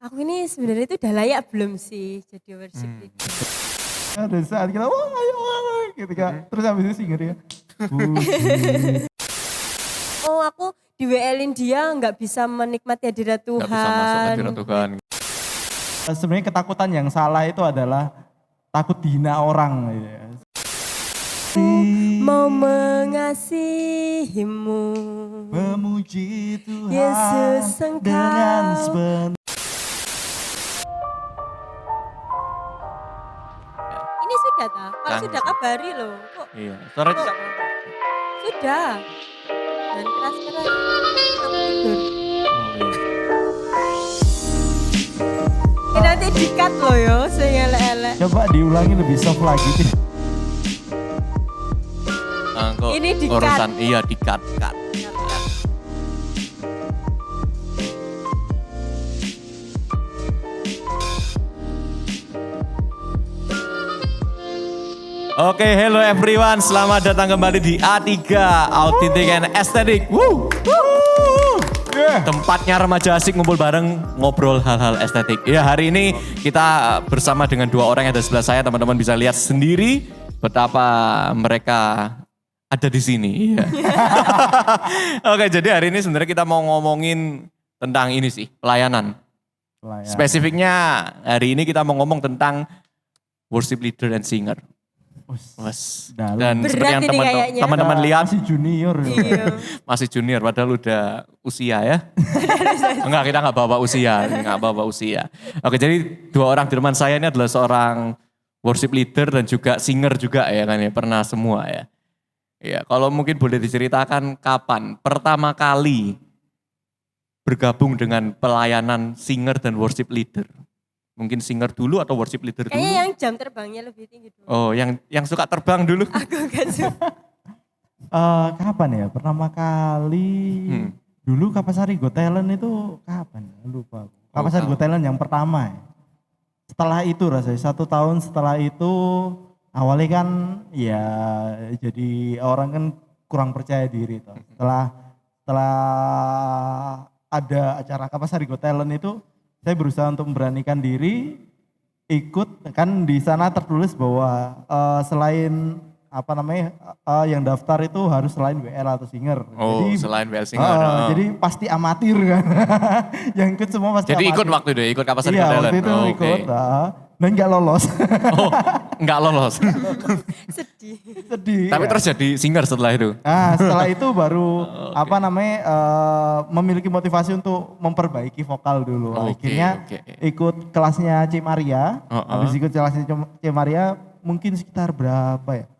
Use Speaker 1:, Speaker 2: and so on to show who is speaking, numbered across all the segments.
Speaker 1: Aku ini sebenarnya itu udah layak belum sih jadi worship leader?
Speaker 2: Ada saat kita, wah ayo, gitu kan. Terus habis itu singer ya.
Speaker 1: Oh aku di WL-in dia nggak bisa menikmati hadirat Tuhan.
Speaker 3: Nggak bisa masuk hadirat Tuhan.
Speaker 2: Sebenarnya ketakutan yang salah itu adalah takut dihina orang. Gitu ya.
Speaker 1: Mau mengasihimu,
Speaker 2: Memuji Tuhan
Speaker 1: Yesus Engkau.
Speaker 2: dengan sepenuh.
Speaker 1: Ini sudah tak? Kalau sudah kabari loh. Kok
Speaker 3: Iya, suara itu
Speaker 1: sudah? Jangan keras-keras. Aku tidur. Ini nanti di-cut loh yo, sing elek-elek.
Speaker 2: Coba diulangi lebih soft lagi.
Speaker 3: kok
Speaker 1: Ini di-cut.
Speaker 3: urusan iya di-cut. Oke, hello everyone. Selamat datang kembali di A3 Authentic and Aesthetic. Woo! Tempatnya remaja asik ngumpul bareng ngobrol hal-hal estetik. Ya, hari ini kita bersama dengan dua orang yang ada sebelah saya. Teman-teman bisa lihat sendiri betapa mereka ada di sini. Iya. Oke, jadi hari ini sebenarnya kita mau ngomongin tentang ini sih, pelayanan. Spesifiknya hari ini kita mau ngomong tentang worship leader and singer. Mas. Dan
Speaker 1: Berat
Speaker 3: seperti yang
Speaker 1: ini kayaknya.
Speaker 3: teman-teman lihat
Speaker 2: Masih junior.
Speaker 1: Iya.
Speaker 3: masih junior padahal udah usia ya. Enggak, kita enggak bawa usia. Oke, jadi dua orang di depan saya ini adalah seorang worship leader dan juga singer juga ya kan ya, pernah semua ya. Ya, kalau mungkin boleh diceritakan kapan pertama kali bergabung dengan pelayanan singer dan worship leader. Mungkin singer dulu atau worship leader dulu?
Speaker 1: Kayaknya yang jam terbangnya lebih tinggi dulu.
Speaker 3: Oh, yang suka terbang dulu.
Speaker 1: Aku gak suka.
Speaker 2: Kapan ya? Pertama kali dulu Kapasari Got Talent itu kapan? Lupa. Kapasari Got Talent yang pertama ya. Setelah itu rasanya 1 tahun setelah itu awalnya kan ya jadi orang kan kurang percaya diri toh. Setelah ada acara Kapasari Got Talent itu saya berusaha untuk memberanikan diri ikut, kan di sana tertulis bahwa selain apa namanya yang daftar itu harus selain WL atau singer.
Speaker 3: Oh,
Speaker 2: jadi,
Speaker 3: selain WL singer.
Speaker 2: Jadi pasti amatir kan. Yang ikut semua pasti
Speaker 3: Jadi
Speaker 2: amatir.
Speaker 3: ikut waktu itu, ikut Kapasari
Speaker 2: Iya,
Speaker 3: Got Talent.
Speaker 2: waktu itu
Speaker 3: Oh,
Speaker 2: ikut.
Speaker 3: oke.
Speaker 2: Dan nggak lolos.
Speaker 3: Oh, enggak lolos.
Speaker 1: Sedih.
Speaker 2: Sedih.
Speaker 3: Tapi
Speaker 2: ya.
Speaker 3: terus jadi singer setelah itu.
Speaker 2: Nah, setelah itu baru apa namanya memiliki motivasi untuk memperbaiki vokal dulu. Akhirnya ikut kelasnya C Maria. Habis ikut kelasnya C Maria mungkin sekitar berapa ya?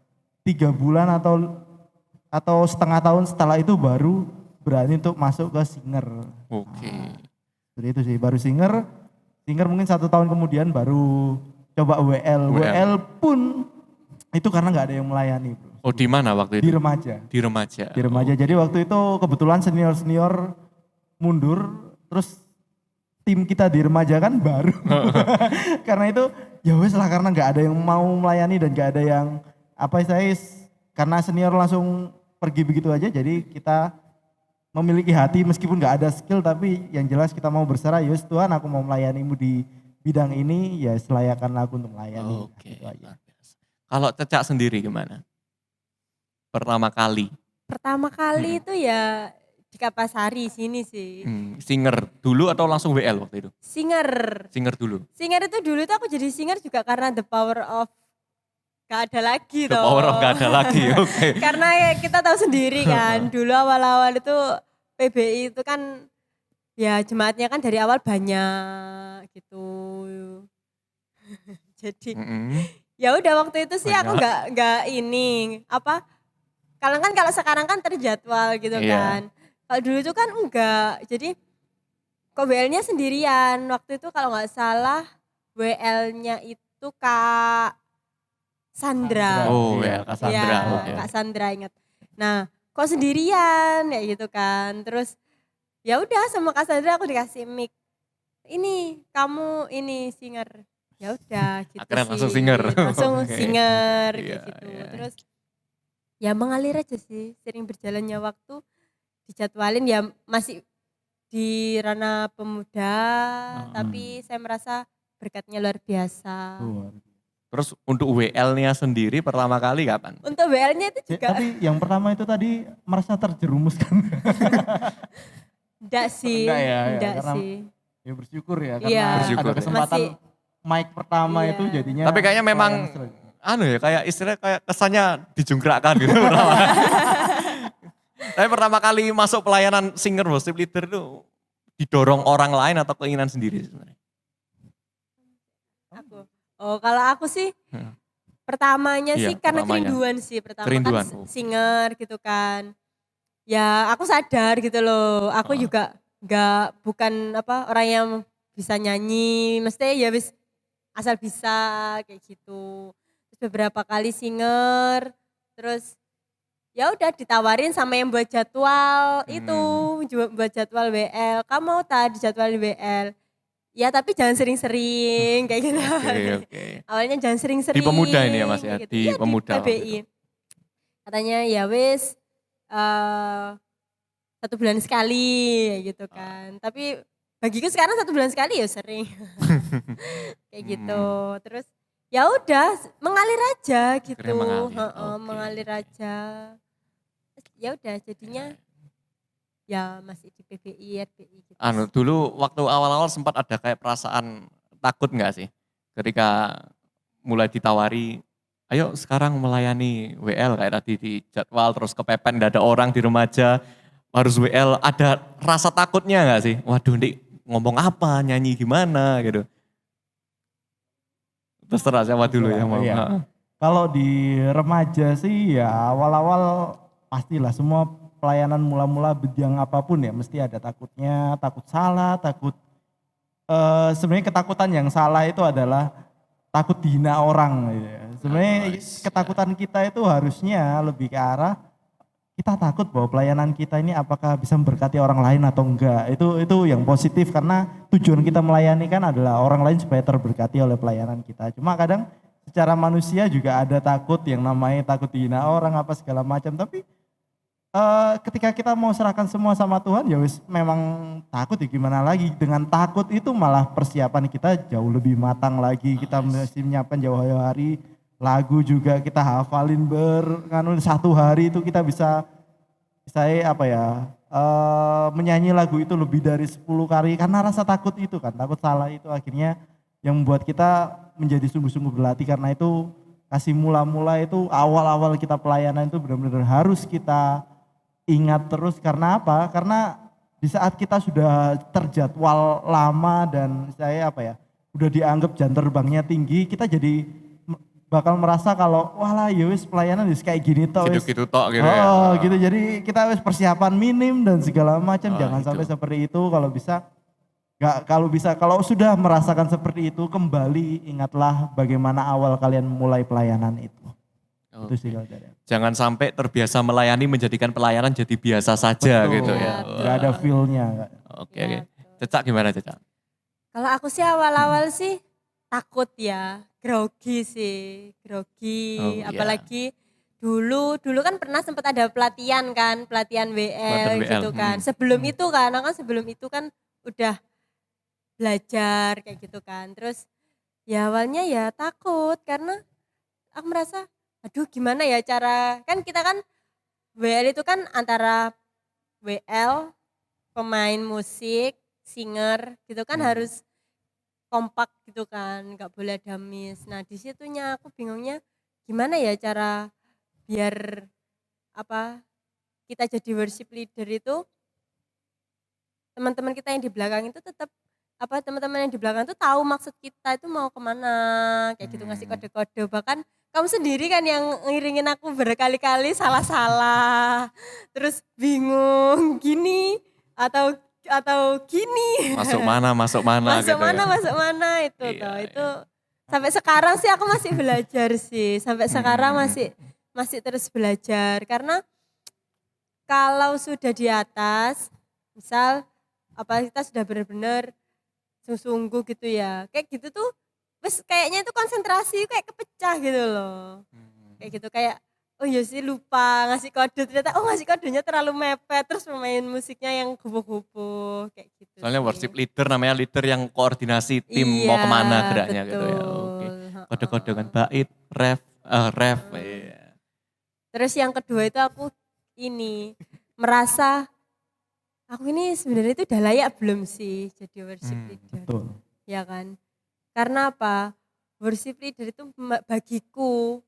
Speaker 2: 3 bulan atau setengah tahun setelah itu baru berani untuk masuk ke singer.
Speaker 3: Oke.
Speaker 2: Seperti itu sih, baru singer mungkin 1 tahun kemudian baru coba WL. WL pun itu karena nggak ada yang melayani, bro.
Speaker 3: Oh, di mana waktu
Speaker 2: Di
Speaker 3: itu?
Speaker 2: remaja.
Speaker 3: Di remaja.
Speaker 2: Di remaja. Jadi waktu itu kebetulan senior mundur, terus tim kita di remaja kan baru. Karena itu ya wes lah, karena nggak ada yang mau melayani dan nggak ada yang karena senior langsung pergi begitu aja, jadi kita memiliki hati meskipun nggak ada skill, tapi yang jelas kita mau berserah. Yes Tuhan, aku mau melayanimu di bidang ini, ya selayakan aku untuk melayani.
Speaker 3: Oke.
Speaker 2: Gitu aja.
Speaker 3: Kalau Cecak sendiri gimana? Pertama kali.
Speaker 1: Pertama kali itu ya di Kapasari sini sih.
Speaker 3: Singer dulu atau langsung WL waktu itu?
Speaker 1: Singer.
Speaker 3: Singer dulu.
Speaker 1: Singer itu dulu tuh aku jadi singer juga karena the power of gak ada lagi
Speaker 3: The
Speaker 1: toh.
Speaker 3: power of gak ada lagi, oke.
Speaker 1: Karena ya kita tahu sendiri kan, dulu awal-awal itu PBI itu kan ya jemaatnya kan dari awal banyak gitu. Jadi ya udah waktu itu sih aku nggak ini kalau sekarang kan terjadwal gitu kan. Kalau dulu itu kan enggak. Jadi kok WL-nya sendirian. Waktu itu kalau nggak salah WL-nya itu Kak Sandra.
Speaker 3: Oh ya, Kak Sandra.
Speaker 1: Iya,
Speaker 3: Oke.
Speaker 1: Kak Sandra ingat. Nah, kok sendirian ya gitu kan. Terus ya udah sama Kak Sandra aku dikasih mic. Ini kamu ini singer. Ya udah gitu.
Speaker 3: Akhirnya
Speaker 1: sih.
Speaker 3: langsung singer.
Speaker 1: Langsung
Speaker 3: Oke.
Speaker 1: singer
Speaker 3: Iya,
Speaker 1: gitu.
Speaker 3: iya.
Speaker 1: Terus ya mengalir aja sih. Sering berjalannya waktu dijadwalin ya masih di ranah pemuda tapi saya merasa berkatnya luar biasa.
Speaker 3: Terus untuk WL-nya sendiri pertama kali kapan?
Speaker 1: Untuk WL-nya itu juga
Speaker 2: Tapi yang pertama itu tadi merasa terjerumuskan.
Speaker 1: enggak sih,
Speaker 2: Enggak ya,
Speaker 1: enggak
Speaker 2: karena
Speaker 1: sih.
Speaker 2: ya bersyukur ya
Speaker 1: Iya.
Speaker 2: karena
Speaker 3: Bersyukur
Speaker 2: ada
Speaker 3: ya.
Speaker 2: kesempatan
Speaker 1: Masih-
Speaker 2: mic pertama
Speaker 1: Iya.
Speaker 2: itu jadinya.
Speaker 3: Tapi kayaknya memang kayak istilahnya kayak kesannya dijungkrakkan gitu pertama. Tapi pertama kali masuk pelayanan singer worship leader itu didorong orang lain atau keinginan sendiri sebenarnya?
Speaker 1: Aku. Oh, kalau aku sih
Speaker 3: Hmm.
Speaker 1: pertamanya
Speaker 3: Iya,
Speaker 1: sih karena
Speaker 3: pertamanya.
Speaker 1: kerinduan sih. Pertama
Speaker 3: Kerinduan.
Speaker 1: kan singer gitu kan. Ya aku sadar gitu loh. Aku
Speaker 3: Oh.
Speaker 1: juga bukan orang yang bisa nyanyi. Mestinya ya wis asal bisa kayak gitu. Terus beberapa kali singer, terus ya udah ditawarin sama yang buat jadwal itu, buat jadwal WL. Kamu mau tak dijadwal di WL? Ya tapi jangan sering-sering kayak gitu.
Speaker 3: Oke.
Speaker 1: Awalnya jangan sering-sering.
Speaker 3: Di Pemuda ini ya Mas ya,
Speaker 1: kayak gitu.
Speaker 3: di
Speaker 1: Iya,
Speaker 3: Pemuda waktu
Speaker 1: PBI. Katanya ya wis 1 bulan sekali kayak gitu kan. Tapi bagiku sekarang 1 bulan sekali ya sering. Kayak gitu. Terus ya udah mengalir aja gitu.
Speaker 3: Akhirnya mengalir,
Speaker 1: Heeh,
Speaker 3: oke.
Speaker 1: mengalir aja. Ya udah jadinya ya masih di PBI, RBI gitu.
Speaker 3: Dulu waktu awal-awal sempat ada kayak perasaan takut nggak sih? Ketika mulai ditawari, ayo sekarang melayani WL kayak tadi di jadwal terus kepepet nggak ada orang di remaja, harus WL, ada rasa takutnya nggak sih? Waduh nih ngomong apa, nyanyi gimana gitu. Terus siapa dulu yang mau?
Speaker 2: Iya.
Speaker 3: Heeh.
Speaker 2: Kalau di remaja sih ya awal-awal pastilah semua pelayanan mula-mula bidang apapun ya mesti ada takutnya, takut salah, takut sebenarnya ketakutan yang salah itu adalah takut dihina orang gitu ya. Sebenarnya ketakutan kita itu harusnya lebih ke arah kita takut bahwa pelayanan kita ini apakah bisa memberkati orang lain atau enggak. Itu yang positif karena tujuan kita melayani kan adalah orang lain supaya terberkati oleh pelayanan kita. Cuma kadang secara manusia juga ada takut yang namanya takut dihina orang apa segala macam. Tapi ketika kita mau serahkan semua sama Tuhan ya wis memang takut ya gimana lagi. Dengan takut itu malah persiapan kita jauh lebih matang lagi. Kita mesti menyiapkan jauh-jauh hari. Lagu juga kita hafalin satu hari itu kita bisa menyanyi lagu itu lebih dari 10 kali karena rasa takut itu kan, takut salah itu akhirnya yang membuat kita menjadi sungguh-sungguh berlatih. Karena itu kasih mula-mula itu awal-awal kita pelayanan itu benar-benar harus kita ingat terus. Karena apa? Karena di saat kita sudah terjadwal lama dan udah dianggap jam terbangnya tinggi, kita jadi bakal merasa kalau walah ya wis pelayanan wis kayak gini toh wis.
Speaker 3: Gitu-gitu tok gitu ya.
Speaker 2: Oh gitu, jadi kita wis persiapan minim dan segala macam. Jangan
Speaker 3: itu.
Speaker 2: sampai seperti itu. Kalau sudah merasakan seperti itu kembali ingatlah bagaimana awal kalian mulai pelayanan itu. Itu sih kalau dari aku.
Speaker 3: Jangan sampai terbiasa melayani menjadikan pelayanan jadi biasa saja
Speaker 2: Betul.
Speaker 3: gitu ya.
Speaker 2: Nggak ada feel-nya.
Speaker 3: Oke. Cecak gimana Cecak?
Speaker 1: Kalau aku sih awal-awal sih takut ya, grogi sih, grogi.
Speaker 3: Oh, iya.
Speaker 1: Apalagi dulu kan pernah sempat ada pelatihan WL,
Speaker 3: Pelatihan
Speaker 1: gitu
Speaker 3: WL,
Speaker 1: kan. Sebelum itu kan udah belajar kayak gitu kan. Terus ya awalnya ya takut karena aku merasa aduh gimana ya cara, kan kita kan WL itu kan antara WL, pemain musik, singer gitu kan harus kompak gitu kan, nggak boleh ada miss. Nah di situnya aku bingungnya gimana ya cara biar kita jadi worship leader itu teman-teman kita yang di belakang itu tetap teman-teman yang di belakang itu tahu maksud kita itu mau kemana kayak gitu, ngasih kode-kode. Bahkan kamu sendiri kan yang ngiringin aku berkali-kali salah-salah, terus bingung gini atau gini.
Speaker 3: Masuk mana
Speaker 1: Masuk
Speaker 3: gitu
Speaker 1: mana
Speaker 3: ya.
Speaker 1: itu
Speaker 3: Iya,
Speaker 1: toh.
Speaker 3: iya.
Speaker 1: Itu sampai sekarang sih aku masih belajar sih. Sampai sekarang masih terus belajar karena kalau sudah di atas, misal kita sudah benar-benar sungguh gitu ya. Kayak gitu tuh kayaknya itu konsentrasi kayak kepecah gitu loh. Kayak gitu, kayak oh iya sih lupa ngasih kode, ternyata ngasih kodenya terlalu mepet, terus pemain musiknya yang gubuh-gubuh kayak gitu
Speaker 3: Soalnya
Speaker 1: sih.
Speaker 3: worship leader namanya leader yang koordinasi tim
Speaker 1: Iya
Speaker 3: mau kemana geraknya gitu ya. Oke.
Speaker 1: betul,
Speaker 3: Kode-kode kan
Speaker 1: heeh.
Speaker 3: bait, ref.
Speaker 1: Mhm.
Speaker 3: Iya.
Speaker 1: Terus yang kedua itu aku ini merasa aku ini sebenarnya itu udah layak belum sih jadi worship leader,
Speaker 2: Betul.
Speaker 1: ya kan? Karena apa? Worship leader itu bagiku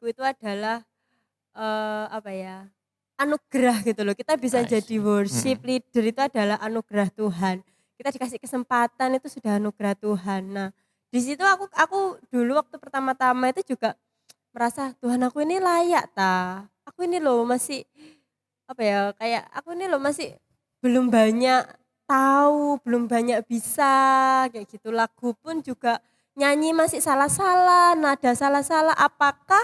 Speaker 1: itu adalah apa ya? Anugerah gitu loh. Kita bisa
Speaker 3: I
Speaker 1: jadi
Speaker 3: see.
Speaker 1: worship leader itu adalah anugerah Tuhan. Kita dikasih kesempatan itu sudah anugerah Tuhan. Nah, di situ aku dulu waktu pertama-tama itu juga merasa Tuhan aku ini layak ta. Aku ini loh masih apa ya? Kayak aku ini loh masih belum banyak tahu, belum banyak bisa kayak gitu. Lagu pun juga nyanyi masih salah-salah, nada salah-salah. Apakah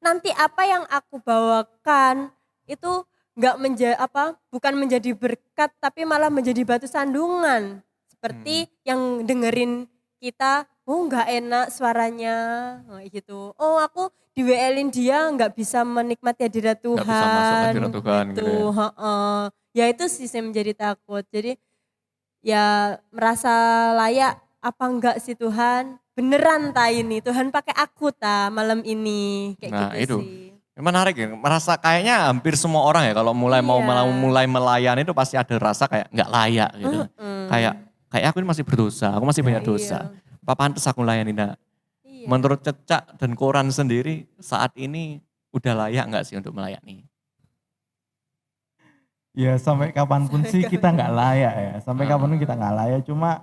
Speaker 1: nanti apa yang aku bawakan itu nggak bukan menjadi berkat tapi malah menjadi batu sandungan
Speaker 3: Hmm.
Speaker 1: seperti yang dengerin kita nggak enak suaranya kayak gitu, aku di WL-in dia nggak bisa menikmati hadirat
Speaker 3: Nggak bisa masuk hadirat
Speaker 1: Tuhan
Speaker 3: Tuhan gitu ya.
Speaker 1: gitu, heeh. Ya itu sih saya menjadi takut, jadi ya merasa layak apa enggak sih Tuhan? Beneran ta ini, Tuhan pakai aku ta malam ini, kayak
Speaker 3: Nah
Speaker 1: gitu
Speaker 3: itu
Speaker 1: sih.
Speaker 3: menarik ya, merasa kayaknya hampir semua orang ya kalau
Speaker 1: Iya,
Speaker 3: mulai melayani itu pasti ada rasa kayak nggak layak gitu. Kayak
Speaker 1: heeh,
Speaker 3: kayak aku ini masih berdosa, aku masih banyak
Speaker 2: Ya.
Speaker 3: dosa.
Speaker 1: iya,
Speaker 3: Apa pantas aku layani? Nah,
Speaker 1: iya.
Speaker 3: menurut Cecak dan Koran sendiri saat ini udah layak nggak sih untuk melayani?
Speaker 2: Ya sampai kapanpun sih kita nggak layak ya. Sampai kapanpun kita
Speaker 1: Heeh,
Speaker 2: nggak layak. Cuma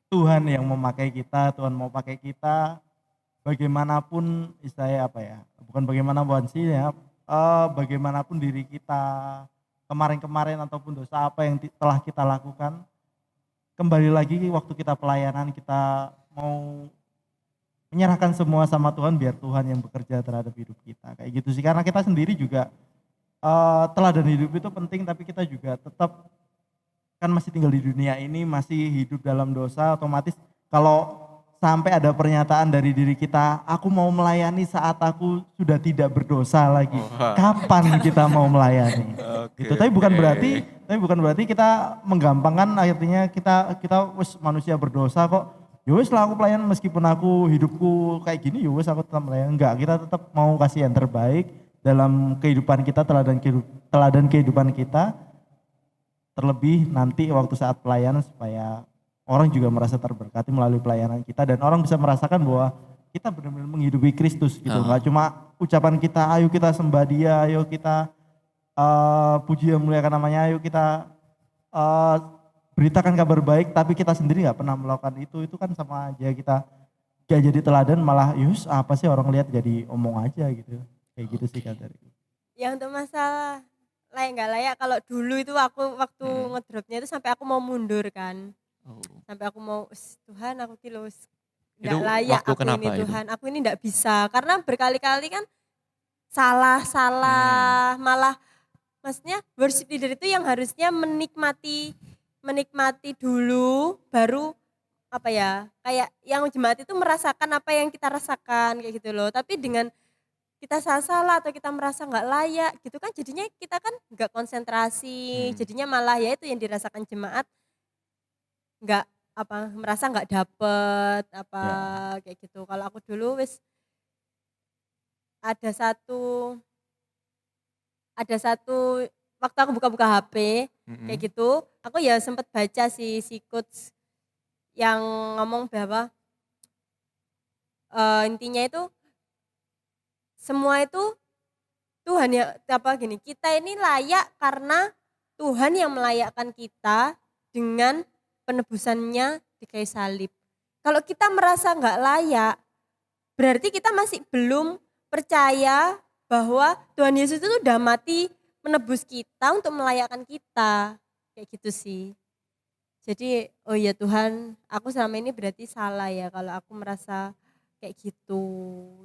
Speaker 2: Tuhan yang memakai kita, Tuhan mau pakai kita. Bagaimanapun istilahnya apa ya? Bukan bagaimanapun sih ya. Bagaimanapun diri kita kemarin-kemarin ataupun dosa apa yang telah kita lakukan. Kembali lagi waktu kita pelayanan kita mau menyerahkan semua sama Tuhan biar Tuhan yang bekerja terhadap hidup kita. Kayak gitu sih. Karena kita sendiri juga teladan hidup itu penting, tapi kita juga tetap kan masih tinggal di dunia ini, masih hidup dalam dosa, otomatis kalau sampai ada pernyataan dari diri kita, aku mau melayani saat aku sudah tidak berdosa lagi.
Speaker 3: Wah,
Speaker 2: Kapan kita mau melayani?
Speaker 3: oke
Speaker 2: Gitu.
Speaker 3: oke.
Speaker 2: Tapi bukan berarti kita menggampangkan, akhirnya kita wes manusia berdosa kok. Ya wes lah aku pelayan meskipun aku hidupku kayak gini, ya wes aku tetap melayani. Enggak, kita tetap mau kasih yang terbaik dalam kehidupan kita, teladan kehidupan kita, terlebih nanti waktu saat pelayanan supaya orang juga merasa terberkati melalui pelayanan kita dan orang bisa merasakan bahwa kita benar-benar menghidupi Kristus gitu.
Speaker 3: Ah,
Speaker 2: Enggak cuma ucapan kita, ayo kita sembah Dia, ayo kita puji yang muliakan namanya, ayo kita eh, beritakan kabar baik, tapi kita sendiri nggak pernah melakukan itu kan sama aja kita gak jadi teladan, malah yus apa sih orang lihat jadi omong aja gitu. Kayak gitu sih
Speaker 3: oke.
Speaker 2: kata dari.
Speaker 1: yang untuk masalah layak nggak layak, kalau dulu itu aku waktu
Speaker 3: Mm-mm.
Speaker 1: ngedropnya itu sampai aku mau mundur kan.
Speaker 3: Oh.
Speaker 1: Sampai aku mau, Tuhan aku ki
Speaker 3: Itu
Speaker 1: nggak layak
Speaker 3: waktu
Speaker 1: aku ini
Speaker 3: kenapa itu?
Speaker 1: Tuhan, aku ini nggak bisa. Karena berkali-kali kan
Speaker 3: Hmm.
Speaker 1: salah-salah, malah maksudnya worship leader itu yang harusnya menikmati menikmati dulu baru apa ya, kayak yang jemaat itu merasakan apa yang kita rasakan kayak gitu loh. Tapi dengan kita salah-salah atau kita merasa nggak layak gitu kan, jadinya kita kan nggak konsentrasi,
Speaker 3: Hmm.
Speaker 1: jadinya malah ya itu yang dirasakan jemaat nggak merasa nggak dapet apa
Speaker 2: Ya,
Speaker 1: kayak gitu. Kalau aku dulu wis ada satu ada satu waktu aku buka-buka HP kayak
Speaker 3: Mm-mm.
Speaker 1: gitu, aku ya sempet baca si quotes yang ngomong bahwa intinya itu semua itu Tuhan ya gini, kita ini layak karena Tuhan yang melayakkan kita dengan penebusannya di kayu salib. Kalau kita merasa nggak layak, berarti kita masih belum percaya bahwa Tuhan Yesus itu udah mati menebus kita untuk melayakkan kita. Kayak gitu sih. Jadi, oh ya Tuhan, aku selama ini berarti salah ya kalau aku merasa kayak gitu.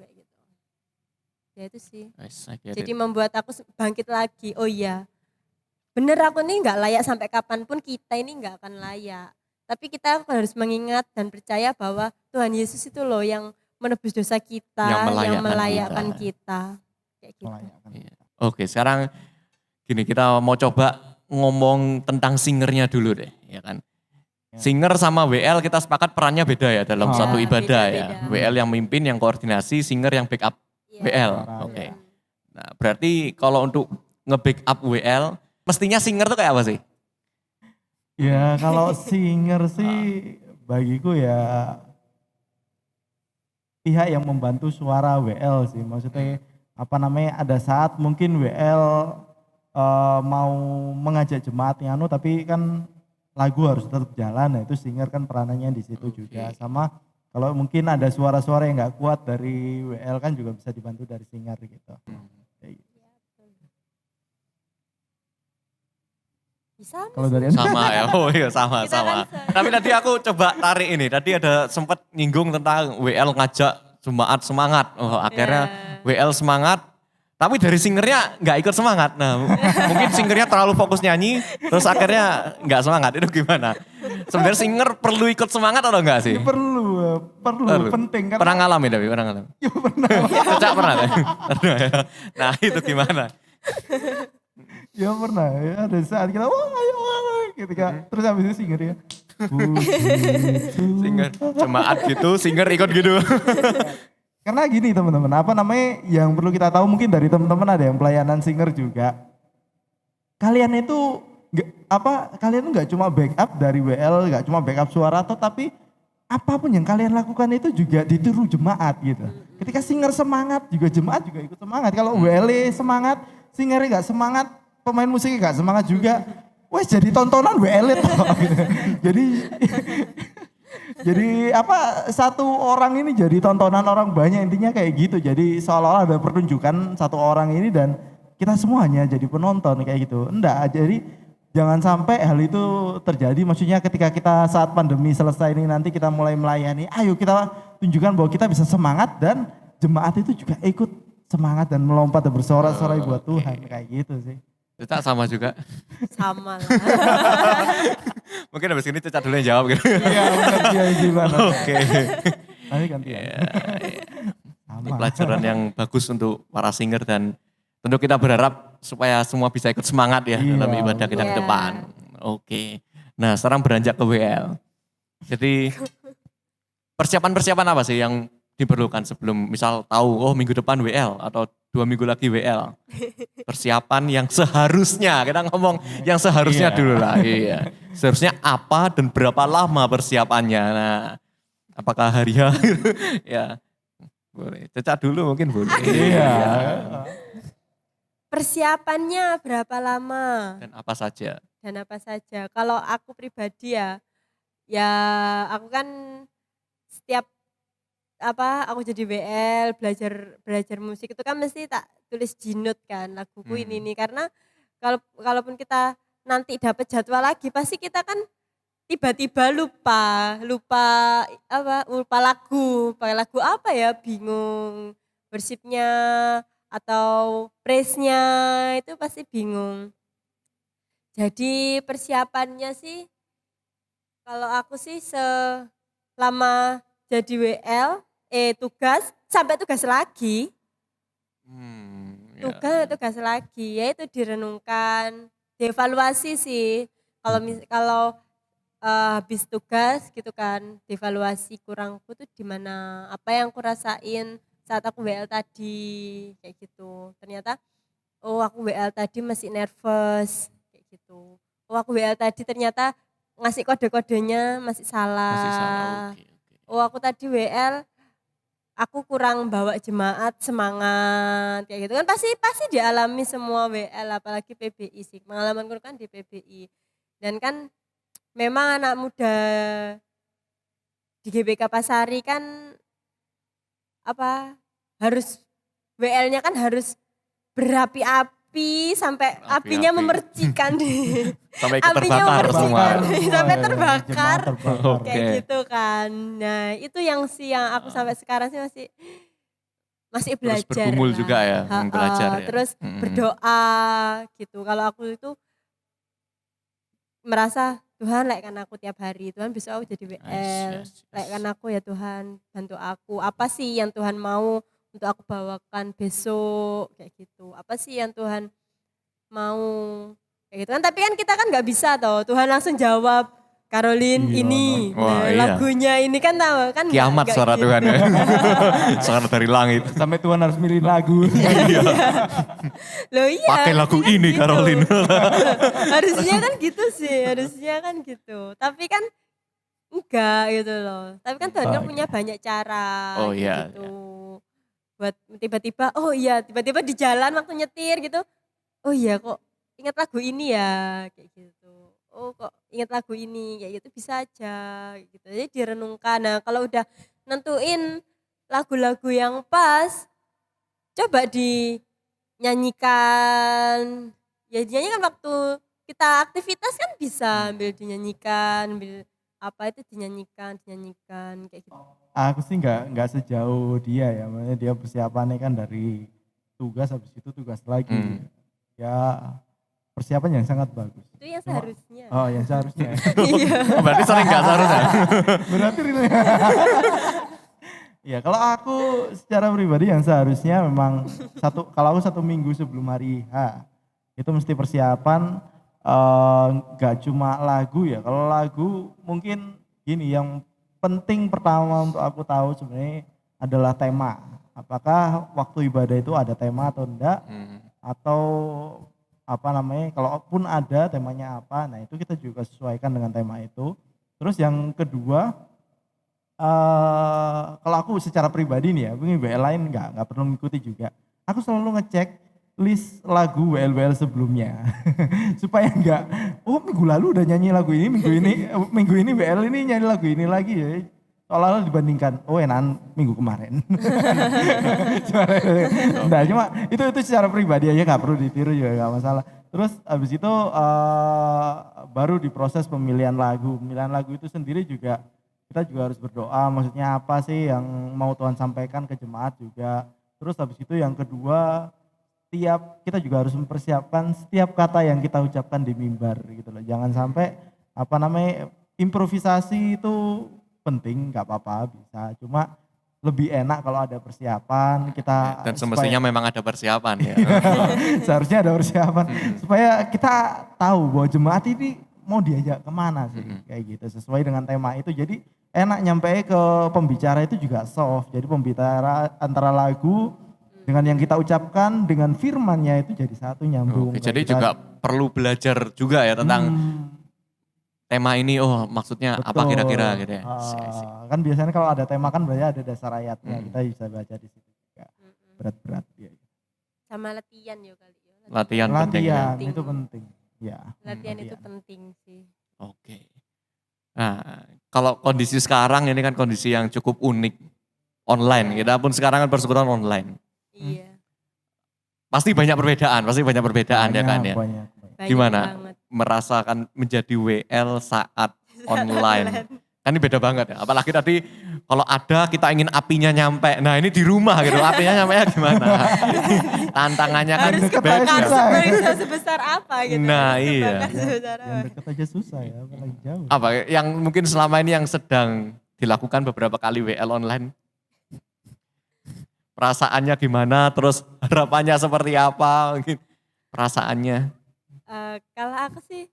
Speaker 1: Kayak gitu. Ya itu sih.
Speaker 3: Yes, I get
Speaker 1: Jadi
Speaker 3: it.
Speaker 1: membuat aku bangkit lagi. Oh iya, bener aku nih nggak layak, sampai kapanpun kita ini nggak akan layak. Tapi kita harus mengingat dan percaya bahwa Tuhan Yesus itu loh yang menebus dosa
Speaker 3: Yang
Speaker 1: kita, yang
Speaker 3: melayakkan kita.
Speaker 1: melayakkan kita. kayak gitu.
Speaker 2: Melayakkan.
Speaker 3: Iya. Oke, sekarang gini kita mau coba ngomong tentang singernya dulu deh, ya kan.
Speaker 2: Ya.
Speaker 3: Singer sama WL kita sepakat perannya beda ya dalam
Speaker 2: Oh.
Speaker 3: satu ibadah ya.
Speaker 1: Beda-beda.
Speaker 3: WL yang mimpin, yang koordinasi, singer yang backup
Speaker 1: Iya.
Speaker 3: WL.
Speaker 2: Suara,
Speaker 3: Oke.
Speaker 2: ya.
Speaker 3: Nah, berarti kalau untuk nge-backup WL, mestinya singer tuh kayak apa sih?
Speaker 2: Ya kalau singer sih bagiku ya pihak yang membantu suara WL sih. Maksudnya apa namanya ada saat mungkin WL mau mengajak jemaat nganu tapi kan lagu harus tetap jalan, nah itu singer kan peranannya di situ juga. Sama kalau mungkin ada suara-suara yang nggak kuat dari WL kan juga bisa dibantu dari singer gitu. Kayak gitu.
Speaker 1: Bisa
Speaker 2: Kalau dari Anda?
Speaker 3: Sama ya, oh iya sama.
Speaker 1: Kita kan
Speaker 3: Tapi tadi aku coba tarik ini, tadi ada sempat nyinggung tentang WL ngajak jemaat semangat. Oh akhirnya WL semangat, tapi dari singernya nggak ikut semangat. Nah mungkin singernya terlalu fokus nyanyi, terus akhirnya nggak semangat. Itu gimana? Sebenarnya singer perlu ikut semangat atau enggak sih?
Speaker 2: Ya, perlu, penting kan.
Speaker 3: Pernah ngalamin tapi pernah ngalamin.
Speaker 2: Ya, pernah.
Speaker 3: Cecak pernah kan? Pernah ya. Nah itu gimana?
Speaker 2: Ya pernah ya ada saat kita wah ayo ketika terus habis itu singer ya.
Speaker 3: Singer jemaat gitu, singer ikut gitu.
Speaker 2: Karena gini teman-teman, apa namanya yang perlu kita tahu mungkin dari teman-teman ada yang pelayanan singer juga. Kalian itu kalian tuh nggak cuma backup dari WL, nggak cuma backup suara tapi apapun yang kalian lakukan itu juga ditiru jemaat gitu. Ketika singer semangat juga jemaat juga ikut semangat. Kalau WL semangat, singernya nggak semangat, pemain musiknya gak semangat juga, wes jadi tontonan WL itu. jadi satu orang ini jadi tontonan orang banyak intinya kayak gitu. Jadi seolah-olah ada pertunjukan satu orang ini dan kita semuanya jadi penonton kayak gitu. Enggak, jadi jangan sampai hal itu terjadi. Maksudnya ketika kita saat pandemi selesai ini nanti kita mulai melayani, ayo kita tunjukkan bahwa kita bisa semangat dan jemaat itu juga ikut semangat dan melompat dan bersorak-sorai buat Tuhan kayak gitu sih.
Speaker 3: Cecak sama juga.
Speaker 1: sama lah.
Speaker 3: Mungkin habis ini Cecak dulu yang jawab gitu.
Speaker 2: Iya benar dia gimana.
Speaker 3: Oke.
Speaker 2: Nanti gantian.
Speaker 3: Ini
Speaker 2: Sama.
Speaker 3: pelajaran yang bagus untuk para singer dan tentu kita berharap supaya semua bisa ikut semangat ya
Speaker 2: Iya,
Speaker 3: dalam ibadah kita ke
Speaker 1: betul.
Speaker 3: depan. Oke. Nah sekarang beranjak ke WL. Jadi persiapan-persiapan apa sih yang diperlukan sebelum misal tahu oh minggu depan WL atau 2 minggu lagi WL. Persiapan yang seharusnya, kita ngomong yang seharusnya
Speaker 2: Iya.
Speaker 3: dulu lah. Iya. Seharusnya apa dan berapa lama persiapannya. Nah, apakah hari-hari? Ya, boleh. Cecak dulu mungkin boleh.
Speaker 2: Iya.
Speaker 1: Persiapannya berapa lama
Speaker 3: Dan apa saja?
Speaker 1: dan apa saja. Kalau aku pribadi ya aku kan setiap aku jadi WL belajar musik itu kan mesti tak tulis di note kan laguku ini karena kalaupun kita nanti dapat jadwal lagi pasti kita kan tiba-tiba lupa lagu pakai lagu apa ya bingung worshipnya atau praise-nya itu pasti bingung. Jadi persiapannya sih kalau aku sih selama jadi WL tugas sampai tugas lagi.
Speaker 3: Ya.
Speaker 1: Tugas lagi ya itu direnungkan, dievaluasi sih. Kalau habis tugas gitu kan, dievaluasi kurangku tuh di mana, apa yang aku rasain saat aku WL tadi kayak gitu. Ternyata oh aku WL tadi masih nervous kayak gitu. Oh aku WL tadi ternyata ngasih kode-kodenya masih salah.
Speaker 3: Masih salah. Oke.
Speaker 1: Oh aku tadi WL aku kurang bawa jemaat semangat kayak gitu kan pasti dialami semua WL apalagi PBI sih pengalamanku kan di PBI dan kan memang anak muda di GBK Pasari kan harus WL-nya kan harus berapi-api sampai apinya memercikan deh.
Speaker 3: Sampai ikut
Speaker 1: Apinya
Speaker 3: terbakar
Speaker 1: memercikan
Speaker 3: semua.
Speaker 1: sampai terbakar.
Speaker 3: Oke.
Speaker 1: Kayak gitu kan. Nah, itu yang aku sampai sekarang sih masih belajar.
Speaker 3: Terus bergumul
Speaker 1: lah.
Speaker 3: juga ya, belajar ya.
Speaker 1: Terus berdoa gitu. Kalau aku itu merasa Tuhan laikkan aku tiap hari. Tuhan besok aku jadi WL.
Speaker 3: Yes.
Speaker 1: Laikkan aku ya Tuhan, bantu aku. Apa sih yang Tuhan mau untuk aku bawakan besok kayak gitu. Apa sih yang Tuhan mau kayak gitu kan, tapi kan kita kan nggak bisa toh Tuhan langsung jawab Caroline
Speaker 2: Iya,
Speaker 1: ini
Speaker 3: Wah, iya.
Speaker 1: lagunya ini kan tahu kan
Speaker 3: Kiamat suara
Speaker 1: gitu.
Speaker 3: Tuhan ya. Suara dari langit.
Speaker 2: Sampai Tuhan harus milih lagu.
Speaker 1: Loh iya.
Speaker 3: Pakai lagu
Speaker 1: harusnya kan
Speaker 3: ini
Speaker 1: gitu.
Speaker 3: Caroline.
Speaker 1: Harusnya kan gitu sih, harusnya kan gitu. Tapi kan enggak gitu loh. Tapi kan Tuhan kan
Speaker 2: Oh,
Speaker 1: punya banyak cara
Speaker 3: Oh, iya,
Speaker 1: gitu. Buat tiba-tiba oh iya tiba-tiba di jalan waktu nyetir gitu. Oh iya kok ingat lagu ini ya kayak gitu. Oh kok ingat lagu ini kayak gitu bisa aja kayak gitu. Jadi direnungkan. Nah, kalau udah nentuin lagu-lagu yang pas coba dinyanyikan. Ya dinyanyikan waktu kita aktivitas kan bisa ambil dinyanyikan, ambil apa itu dinyanyikan kayak gitu.
Speaker 2: Aku sih nggak sejauh dia ya, maksudnya dia persiapannya kan dari tugas habis itu tugas lagi. Ya persiapan yang sangat bagus.
Speaker 1: Itu yang seharusnya.
Speaker 2: Oh yang seharusnya.
Speaker 1: Iya.
Speaker 3: Berarti sering gak seharusnya.
Speaker 2: Berarti ya kalau aku secara pribadi yang seharusnya memang kalau aku 1 minggu sebelum hari H itu mesti persiapan nggak cuma lagu ya. Kalau lagu mungkin gini yang penting pertama untuk aku tahu sebenarnya adalah tema. Apakah waktu ibadah itu ada tema atau enggak? Atau apa namanya, kalaupun ada temanya apa, nah itu kita juga sesuaikan dengan tema itu. Terus yang kedua, kalau aku secara pribadi nih ya, mungkin WL lain nggak perlu mengikuti juga. Aku selalu ngecek list lagu WL sebelumnya supaya enggak, oh minggu lalu udah nyanyi lagu ini, minggu ini WL ini nyanyi lagu ini lagi ya. Seolah-olah dibandingkan, oh enak minggu kemarin. Nah cuma itu secara pribadi aja nggak perlu ditiru juga nggak masalah. Terus habis itu baru diproses pemilihan lagu. Pemilihan lagu itu sendiri juga kita juga harus berdoa, maksudnya apa sih yang mau Tuhan sampaikan ke jemaat juga. Terus habis itu yang kedua, kita juga harus mempersiapkan setiap kata yang kita ucapkan di mimbar gitu loh. Jangan sampai improvisasi itu penting, nggak apa-apa bisa. Cuma lebih enak kalau ada persiapan kita.
Speaker 3: Dan semestinya memang ada persiapan ya.
Speaker 2: Seharusnya ada persiapan supaya kita tahu bahwa jemaat ini mau diajak kemana sih kayak gitu sesuai dengan tema itu. Jadi enak nyampe ke pembicara itu juga soft. Jadi pembicara antara lagu dengan yang kita ucapkan dengan firmannya itu jadi satu nyambung.
Speaker 3: Oke, jadi juga perlu belajar juga ya tentang tema ini, oh maksudnya apa kira-kira gitu ya.
Speaker 2: Kan biasanya kalau ada tema kan berarti ada dasar ayatnya, kita bisa baca di situ juga. Berat-berat ya.
Speaker 1: Sama latihan ya kali ya.
Speaker 3: Latihan penting ya.
Speaker 2: Latihan itu penting. Ya.
Speaker 1: Latihan itu penting sih.
Speaker 3: Oke. Nah, kalau kondisi sekarang ini kan kondisi yang cukup unik. Online, kita pun sekarang kan persekutuan online.
Speaker 1: Iya.
Speaker 3: Pasti banyak perbedaan ya kan ya.
Speaker 2: Banyak.
Speaker 3: Gimana
Speaker 1: Banget.
Speaker 3: merasakan menjadi WL saat online? Kan ini beda banget ya. Apalagi tadi kalau ada kita ingin apinya nyampe. Nah ini di rumah gitu, apinya nyampe gimana? Tantangannya kan
Speaker 1: Harus
Speaker 3: beda.
Speaker 1: kebakar sebesar apa gitu.
Speaker 3: Nah,
Speaker 1: Harus
Speaker 3: iya.
Speaker 1: kebakar sebesar apa.
Speaker 2: Yang dekat aja susah ya, apalagi jauh.
Speaker 3: Apa yang mungkin selama ini yang sedang dilakukan beberapa kali WL online? Perasaannya gimana, terus harapannya seperti apa, mungkin perasaannya.
Speaker 1: Kalau aku sih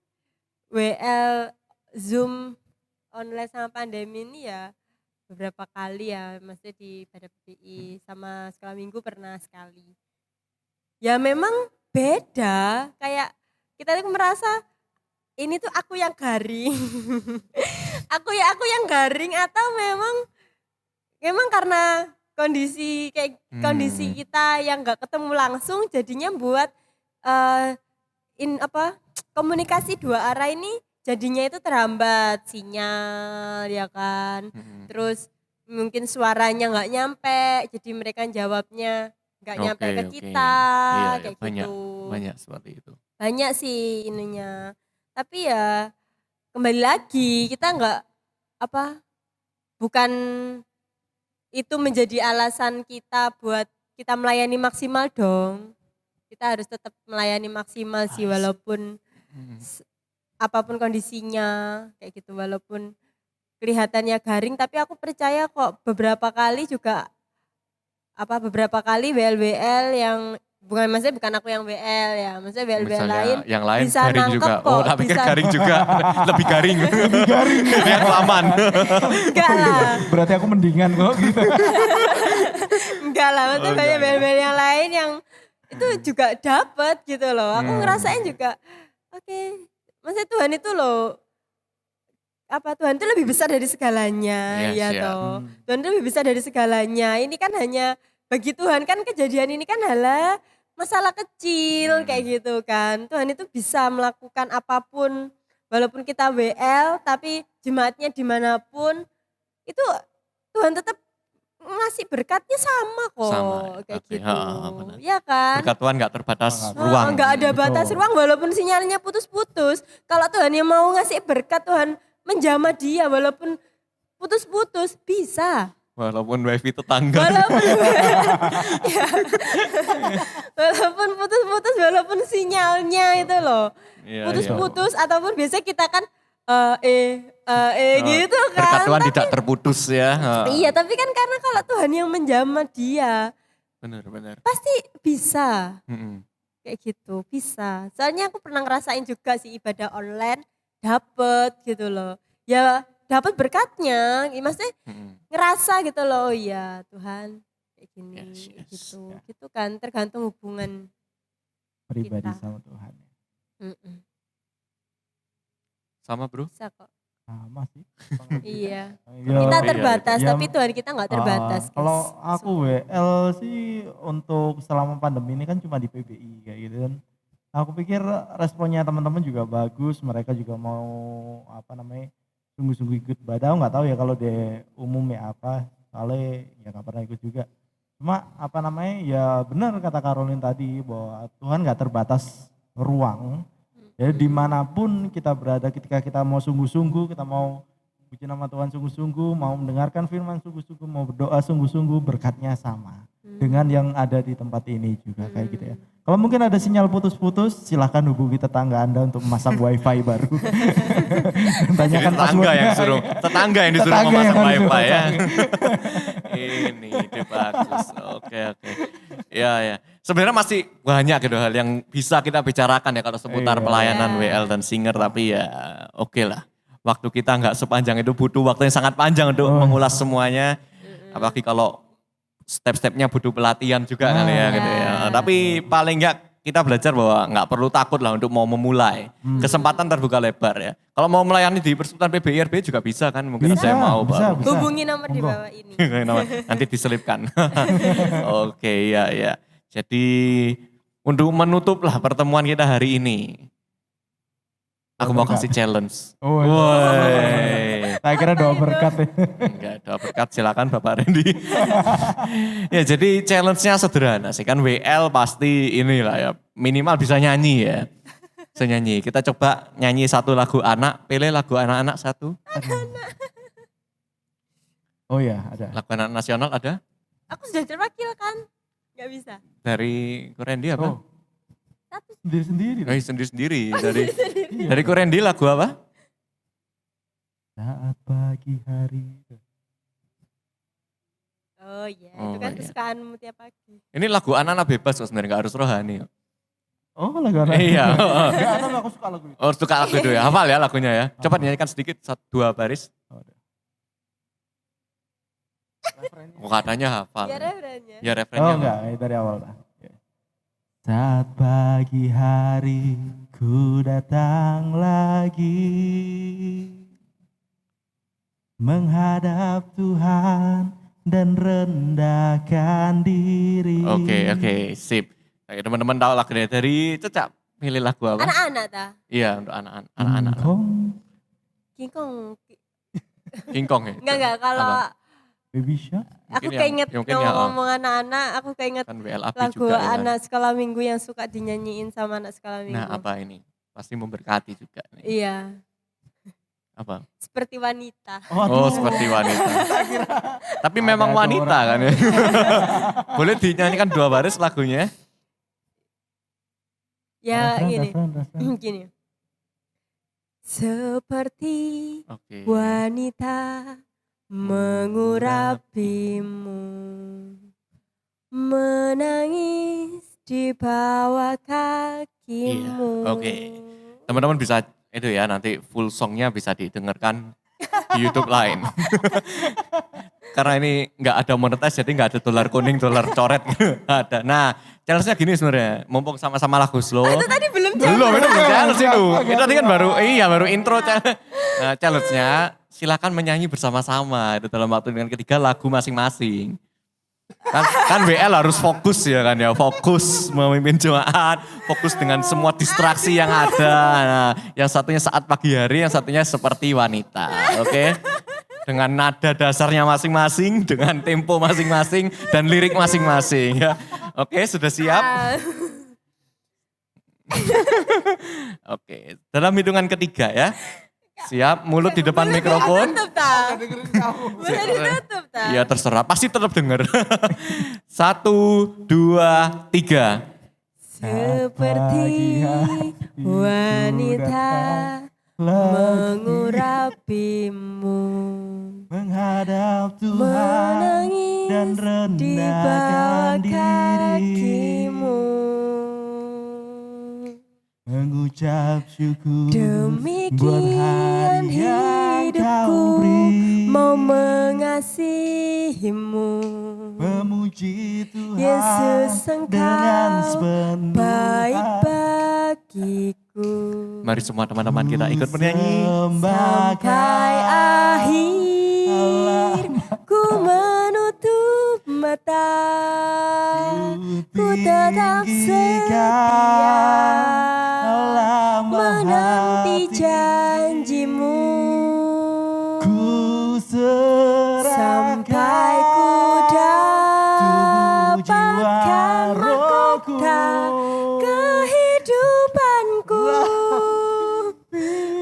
Speaker 1: WL Zoom online sama pandemi ini ya beberapa kali ya, maksudnya di pada PPI sama sekolah minggu pernah sekali. Ya memang beda, kayak kita tuh merasa ini tuh aku yang garing. aku yang garing atau memang karena kondisi kondisi kita yang nggak ketemu langsung jadinya buat komunikasi dua arah ini jadinya itu terhambat sinyal ya kan. Terus mungkin suaranya nggak nyampe, jadi mereka jawabnya nggak nyampe ke kita kayak
Speaker 3: banyak,
Speaker 1: gitu.
Speaker 3: Banyak seperti itu.
Speaker 1: Banyak sih ininya. Tapi ya kembali lagi kita bukan itu menjadi alasan kita buat kita melayani maksimal dong. Kita harus tetap melayani maksimal sih walaupun apapun kondisinya kayak gitu, walaupun kelihatannya garing tapi aku percaya kok beberapa kali juga beberapa kali WL yang maksudnya bukan aku yang WL ya, maksudnya WL
Speaker 3: Misalnya
Speaker 1: lain
Speaker 3: yang lain
Speaker 1: bisa
Speaker 3: garing
Speaker 1: nangkep
Speaker 3: juga.
Speaker 1: kok,
Speaker 3: Oh, tak pikir
Speaker 1: bisa.
Speaker 3: garing juga. Lebih garing. Lebih garing. Biar aman.
Speaker 1: Enggak lah,
Speaker 2: Berarti aku mendingan kok gitu.
Speaker 1: enggak lah, maksudnya
Speaker 3: Oh,
Speaker 1: banyak
Speaker 3: enggak.
Speaker 1: WL yang lain yang itu juga dapat gitu loh. Aku ngerasain juga, oke, maksudnya Tuhan itu loh, Tuhan itu lebih besar dari segalanya,
Speaker 3: Yes,
Speaker 1: ya
Speaker 3: ya.
Speaker 1: toh. Tuhan itu lebih besar dari segalanya. Ini kan hanya bagi Tuhan kan kejadian ini kan adalah masalah kecil kayak gitu kan. Tuhan itu bisa melakukan apapun walaupun kita WL tapi jemaatnya dimanapun itu Tuhan tetap ngasih berkatnya sama kok
Speaker 3: Sama,
Speaker 1: kayak
Speaker 3: oke.
Speaker 1: gitu.
Speaker 3: Benar.
Speaker 1: Ya kan?
Speaker 3: Berkat Tuhan gak terbatas
Speaker 2: Oh,
Speaker 3: ruang.
Speaker 1: Enggak ada
Speaker 2: Betul.
Speaker 1: batas ruang walaupun sinyalnya putus-putus. Kalau Tuhan yang mau ngasih berkat Tuhan menjamah dia walaupun putus-putus bisa.
Speaker 3: Walaupun wifi tetangga.
Speaker 1: Walaupun ya. Walaupun putus-putus walaupun sinyalnya itu loh.
Speaker 3: Iya,
Speaker 1: Putus-putus ataupun biasanya kita kan
Speaker 3: iya.
Speaker 1: gitu
Speaker 3: Berkat
Speaker 1: kan.
Speaker 3: Tuhan tidak terputus ya.
Speaker 1: Iya, tapi kan karena kalau Tuhan yang menjamah dia
Speaker 3: Benar.
Speaker 1: pasti bisa.
Speaker 3: Mm-mm.
Speaker 1: Kayak gitu, bisa. Soalnya aku pernah ngerasain juga sih ibadah online dapet gitu loh. Ya dapat berkatnya, maksudnya
Speaker 3: Mm-mm.
Speaker 1: ngerasa gitu loh, oh iya Tuhan kayak gini,
Speaker 3: Yes.
Speaker 1: gitu.
Speaker 2: Ya.
Speaker 1: Gitu kan, tergantung hubungan.
Speaker 2: Pribadi
Speaker 1: Kita.
Speaker 2: sama Tuhan.
Speaker 1: Mm-mm.
Speaker 3: Sama bro.
Speaker 1: Bisa kok.
Speaker 2: Sama sih.
Speaker 1: Iya.
Speaker 2: Ya,
Speaker 1: Kita
Speaker 3: iya,
Speaker 1: terbatas,
Speaker 2: iya.
Speaker 1: tapi Tuhan kita nggak terbatas. guys.
Speaker 2: Kalau aku WL sih untuk selama pandemi ini kan cuma di PBI kayak gitu kan. Aku pikir responnya teman-teman juga bagus, mereka juga mau sungguh-sungguh ikut ibadah. Aku nggak tahu ya kalau di umum ya apa, soalnya ya nggak pernah ikut juga. Cuma ya benar kata Caroline tadi bahwa Tuhan nggak terbatas ruang. Jadi dimanapun kita berada, ketika kita mau sungguh-sungguh, kita mau puji nama Tuhan sungguh-sungguh, mau mendengarkan firman sungguh-sungguh, mau berdoa sungguh-sungguh, berkatnya sama dengan yang ada di tempat ini juga kayak gitu ya. Kalau mungkin ada sinyal putus-putus, silahkan hubungi tetangga Anda untuk memasang wifi baru. Tanyakan
Speaker 3: Tetangga
Speaker 2: passwordnya.
Speaker 3: yang suruh, tetangga yang disuruh
Speaker 2: Tetangga
Speaker 3: memasang
Speaker 2: yang harus
Speaker 3: wifi ya.
Speaker 2: memasang.
Speaker 3: Ini ide bagus. Oke. Ya. Sebenarnya masih banyak gitu hal yang bisa kita bicarakan ya kalau seputar
Speaker 2: Iya.
Speaker 3: pelayanan
Speaker 1: Iya.
Speaker 3: WL dan singer, tapi ya oke lah. Waktu kita nggak sepanjang itu, butuh waktu yang sangat panjang untuk mengulas semuanya. Apalagi kalau step-stepnya butuh pelatihan juga kali ya gitu ya. Tapi paling nggak kita belajar bahwa nggak perlu takut lah untuk mau memulai. Kesempatan terbuka lebar ya. Kalau mau melayani di Persekutuan PBIRB juga bisa kan, mungkin
Speaker 2: Bisa,
Speaker 3: saya mau
Speaker 2: bisa.
Speaker 3: baru.
Speaker 1: Hubungi nomor di
Speaker 2: Monggo.
Speaker 1: bawah ini.
Speaker 3: Nanti diselipkan. Oke, ya. Jadi untuk menutup lah pertemuan kita hari ini, aku mau kasih challenge.
Speaker 2: Oh,
Speaker 3: Woi.
Speaker 2: saya kira doa berkat ya.
Speaker 3: Enggak ada berkat, silakan Bapak Randy. Ya jadi challenge-nya sederhana sih kan, WL pasti inilah ya, minimal bisa nyanyi ya. Bisa nyanyi, kita coba nyanyi satu lagu anak, pilih lagu anak-anak satu.
Speaker 2: Oh ya, ada.
Speaker 3: Lagu anak nasional ada?
Speaker 1: Aku sudah terwakilkan, nggak bisa.
Speaker 3: Dari Randy apa?
Speaker 2: Oh, sendiri-sendiri.
Speaker 3: Sendiri-sendiri. Dari Randy lagu apa?
Speaker 2: Saat pagi hari.
Speaker 1: Oh iya,
Speaker 3: Oh,
Speaker 1: itu kan
Speaker 3: iya.
Speaker 1: kesukaanmu tiap pagi.
Speaker 3: Ini lagu anak-anak bebas kok sebenarnya, gak harus rohani.
Speaker 2: Oh, lagu anak.
Speaker 3: Iya.
Speaker 2: Ya, aku suka lagu itu.
Speaker 3: Oh suka lagu itu ya, hafal ya lagunya ya. Coba nyanyikan sedikit, dua baris. Oh katanya hafal.
Speaker 1: Ya referennya.
Speaker 3: Ya
Speaker 2: Oh
Speaker 3: referennya.
Speaker 2: enggak, ini dari awal lah. Saat pagi hari ku datang lagi menghadap Tuhan dan rendahkan diri.
Speaker 3: Oke, sip. Oke, teman-teman tahu lagunya dari Cecak. Pilih lagu apa?
Speaker 1: Anak-anak ta?
Speaker 3: Iya, untuk anak-anak.
Speaker 1: King Kong.
Speaker 3: King Kong ya?
Speaker 1: Enggak, kalau
Speaker 3: Apa?
Speaker 2: Baby Shark.
Speaker 1: aku
Speaker 3: Mungkin
Speaker 1: keinget
Speaker 3: mungkin ya,
Speaker 1: ngomong anak-anak, aku keinget
Speaker 3: Kan WLAB
Speaker 1: lagu
Speaker 3: juga ya.
Speaker 1: anak sekolah minggu yang suka dinyanyiin sama anak sekolah minggu.
Speaker 3: Nah apa ini? Pasti memberkati juga. Nih.
Speaker 1: Iya,
Speaker 3: Apa?
Speaker 1: seperti wanita.
Speaker 3: Oh seperti wanita. Tapi memang
Speaker 2: Ada
Speaker 3: wanita
Speaker 2: orang.
Speaker 3: kan ya. Boleh dinyanyikan dua baris lagunya?
Speaker 1: Ya gini,
Speaker 2: Referen.
Speaker 1: gini. Seperti
Speaker 3: Oke.
Speaker 1: wanita mengurapimu, menangis di bawah kakimu.
Speaker 3: Oke. Teman-teman bisa itu ya nanti full songnya bisa didengarkan di YouTube lain. Karena ini nggak ada monetize jadi nggak ada dolar kuning, dolar coret gitu. Ada. Nah, challenge-nya gini sebenarnya. Mumpung sama-sama lagu slow.
Speaker 1: Itu tadi belum
Speaker 3: Belum, itu belum challenge itu.
Speaker 2: Oke,
Speaker 3: Itu tadi kan baru intro challenge. Nah, challenge-nya silakan menyanyi bersama-sama itu dalam waktu dengan ketiga lagu masing-masing. Kan WL harus fokus ya kan ya, fokus memimpin jemaat, fokus dengan semua distraksi yang ada. Nah, yang satunya saat pagi hari, yang satunya seperti wanita, oke? Dengan nada dasarnya masing-masing, dengan tempo masing-masing, dan lirik masing-masing ya. Oke, sudah siap? Oke, dalam hitungan ketiga ya. Siap, mulut di depan mikrofon.
Speaker 1: Tutup tak? Boleh ditutup tak?
Speaker 3: Ya terserah, pasti tetap denger. 1, 2, 3.
Speaker 1: Seperti wanita mengurapimu,
Speaker 2: menghadap Tuhan
Speaker 1: menangis
Speaker 2: dan
Speaker 1: di bawah
Speaker 2: rendahkan diri,
Speaker 1: kakimu.
Speaker 2: mengucap syukur
Speaker 1: Demikian
Speaker 2: buat hari yang kau
Speaker 1: hidupku
Speaker 2: beri,
Speaker 1: mau mengasihimu.
Speaker 2: memuji Tuhan
Speaker 1: Yesus
Speaker 2: dengan
Speaker 1: Engkau
Speaker 2: sepenuh
Speaker 1: baik
Speaker 2: hati.
Speaker 1: bagiku.
Speaker 3: Mari semua teman-teman kita ikut bernyanyi.
Speaker 1: Sampai akhir ku menutup mata, ku tetap setia menanti janjimu.
Speaker 2: Ku serahkan
Speaker 1: Sampai ku
Speaker 2: tubuh, jiwa,
Speaker 1: dapatkan
Speaker 2: rohku,
Speaker 1: mahkota kehidupanku.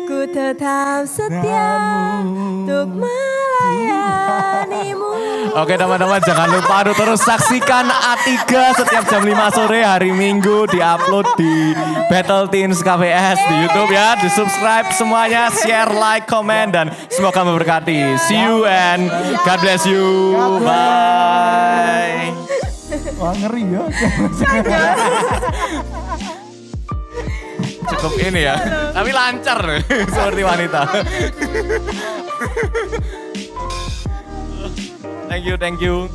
Speaker 1: Ku tetap setia untuk melayanimu.
Speaker 3: Oke teman-teman jangan lupa terus saksikan A3 setiap jam 5 sore hari Minggu diupload di Battle Teens KPS di YouTube ya. Di subscribe semuanya, share, like, comment dan semoga memberkati. See you and God bless you. Bye.
Speaker 2: Wah ngeri ya.
Speaker 3: Cukup ini ya, tapi lancar seperti wanita. Thank you.